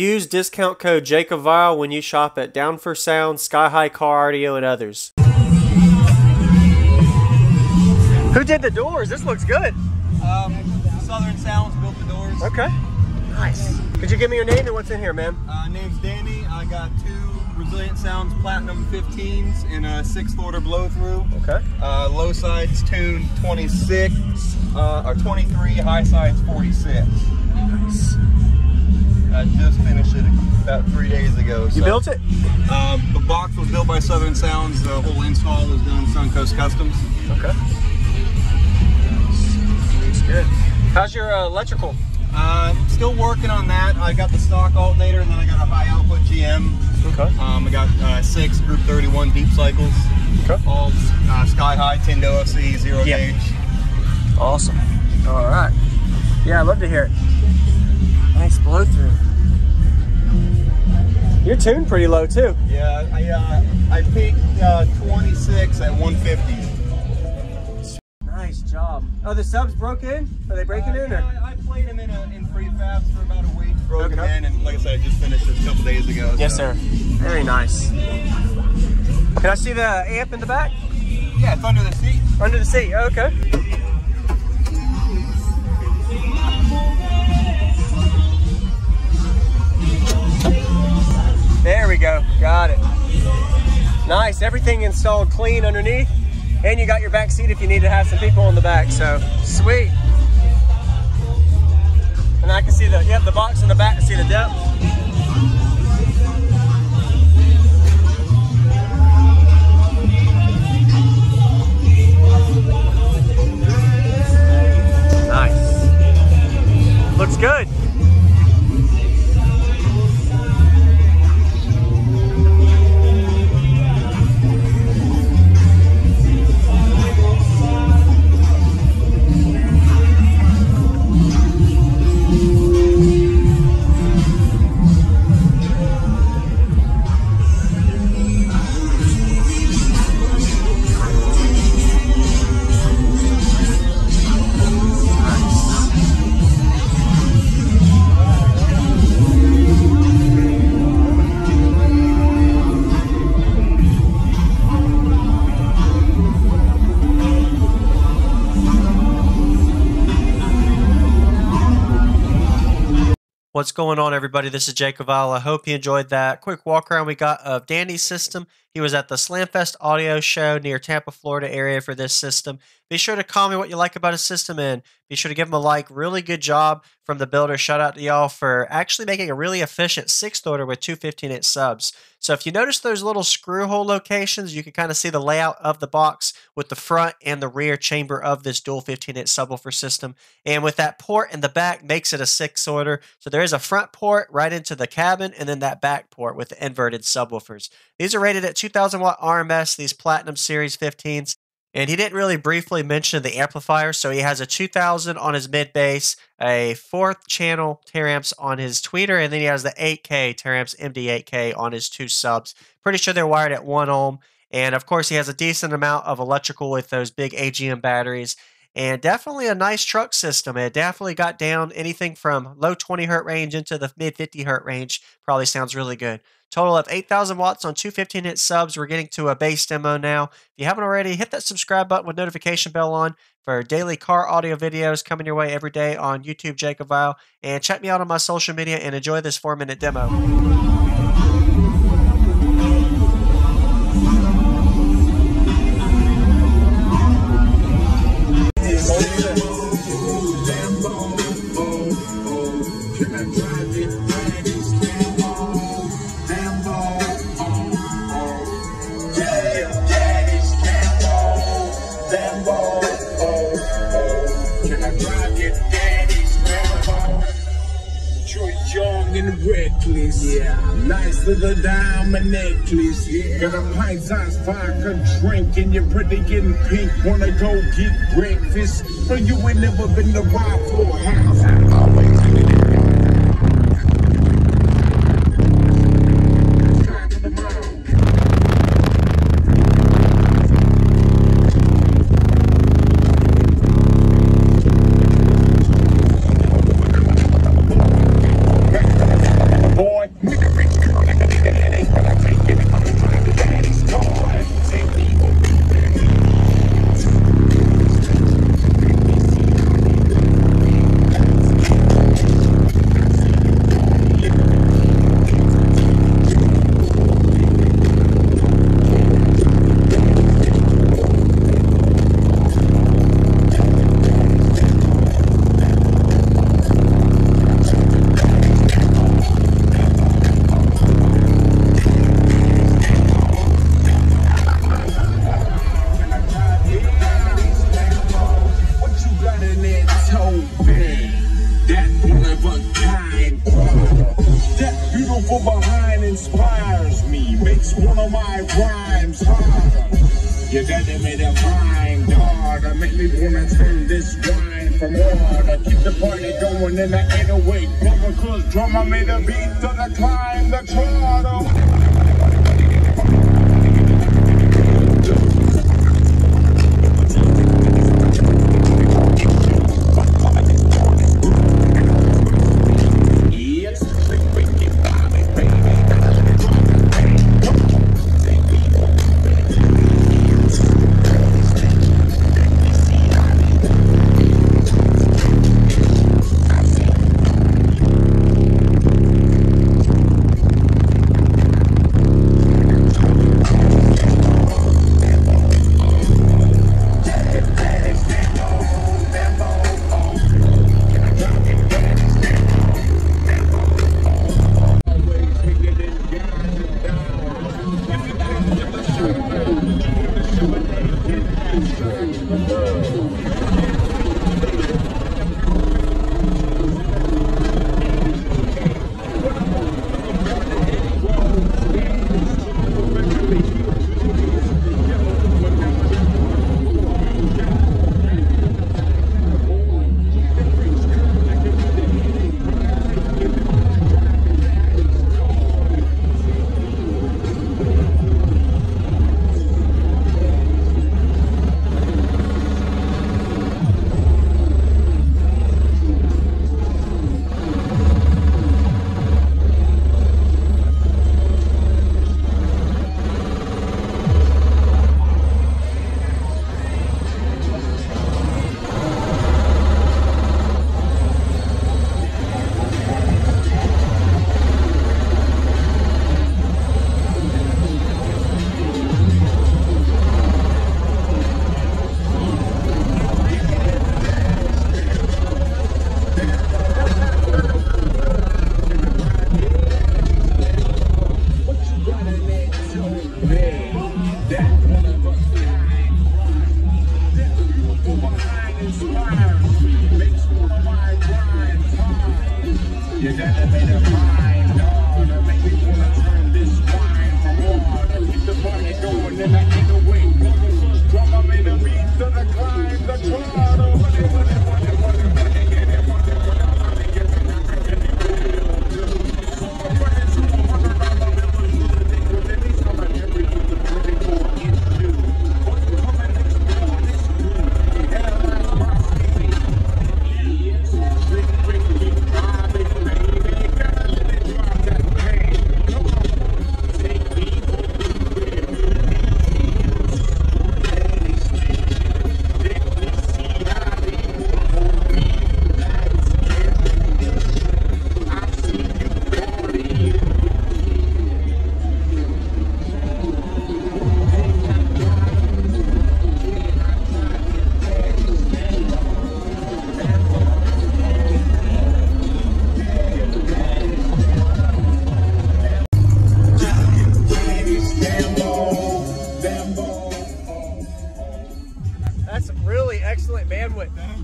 Use discount code JACOBVILE when you shop at Down for Sound, Sky High Car Audio, and others. Who did the doors? This looks good. Southern Sounds built the doors. Okay. Nice. Could you give me your name and what's in here, man? Name's Danny. I got 2 Resilient Sounds Platinum 15s and a 6th Order Blowthrough. Okay. Low sides tuned 26 or 23, high sides 46. Nice. I just finished it about 3 days ago. You built it? The box was built by Southern Sounds. The whole install was done Suncoast Customs. Okay. Looks good. How's your electrical? Still working on that. I got the stock alternator and then I got a high output GM. Okay. I got 6 Group 31 deep cycles. Okay. All Sky High, 10 OFC, 0 gauge. Awesome. All right. Yeah, I'd love to hear it. Nice blow through. You're tuned pretty low too. Yeah, I peaked 26 at 150. Nice job. Oh, the subs broke in? Are they breaking in? Yeah, I played them in prefabs for about a week, broke them in, and like I said, I just finished it a couple days ago. Yes, sir. Very nice. Can I see the amp in the back? Yeah, it's under the seat. Under the seat, okay. There we go, got it. Nice, everything installed clean underneath. And you got your back seat if you need to have some people on the back, so sweet. And I can see the box in the back to see the depth. Nice. Looks good. What's going on, everybody? This is Jake Cavallo. I hope you enjoyed that quick walk around we got of Danny's system. He was at the Slamfest audio show near Tampa, Florida area for this system. Be sure to comment what you like about his system and be sure to give him a like. Really good job from the builder. Shout out to y'all for actually making a really efficient 6th order with 2 15-inch subs. So if you notice those little screw hole locations, you can kind of see the layout of the box with the front and the rear chamber of this dual 15-inch subwoofer system. And with that port in the back makes it a 6th order. So there is a front port right into the cabin and then that back port with the inverted subwoofers. These are rated at 2,000 watt RMS, these Platinum Series 15s. And he didn't really briefly mention the amplifier, so he has a 2000 on his mid bass, a 4th channel Teraamps on his tweeter, and then he has the 8K Teraamps MD8K on his 2 subs. Pretty sure they're wired at 1 ohm. And of course, he has a decent amount of electrical with those big AGM batteries. And definitely a nice truck system. It definitely got down anything from low 20 hertz range into the mid 50 hertz range. Probably sounds really good. Total of 8,000 watts on 2 15-inch subs. We're getting to a bass demo now. If you haven't already, hit that subscribe button with notification bell on for daily car audio videos coming your way every day on YouTube, Jacob Vile. And check me out on my social media and enjoy this 4-minute demo. Yeah, nice little diamond necklace. Yeah, got a pint size vodka drink, and you're pretty getting pink. Wanna go get breakfast? Or you ain't never been to Waffle House? I always of a kind. That beautiful behind inspires me, makes one of my rhymes harder. You gotta make a mind harder, make me wanna turn this wine from water. Keep the party going in the 808 bumper, cause drummer made a beat to the climb, the charter.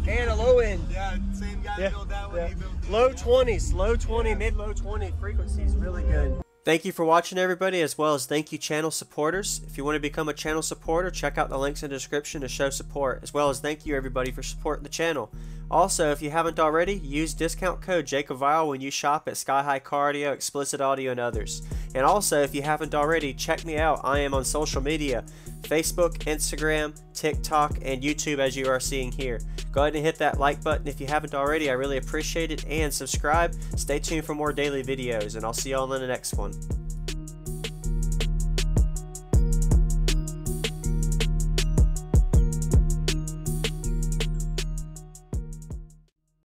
And a low end. Yeah, same guy built that one. He built low 20s, low 20, mid-low 20 frequencies, really good. Thank you for watching, everybody, as well as thank you, channel supporters. If you want to become a channel supporter, check out the links in the description to show support, as well as thank you, everybody, for supporting the channel. Also, if you haven't already, use discount code JACOBVILE when you shop at Sky High Cardio, Explicit Audio, and others. And also, if you haven't already, check me out. I am on social media, Facebook, Instagram, TikTok, and YouTube, as you are seeing here. Go ahead and hit that like button if you haven't already. I really appreciate it. And subscribe. Stay tuned for more daily videos, and I'll see y'all in the next one.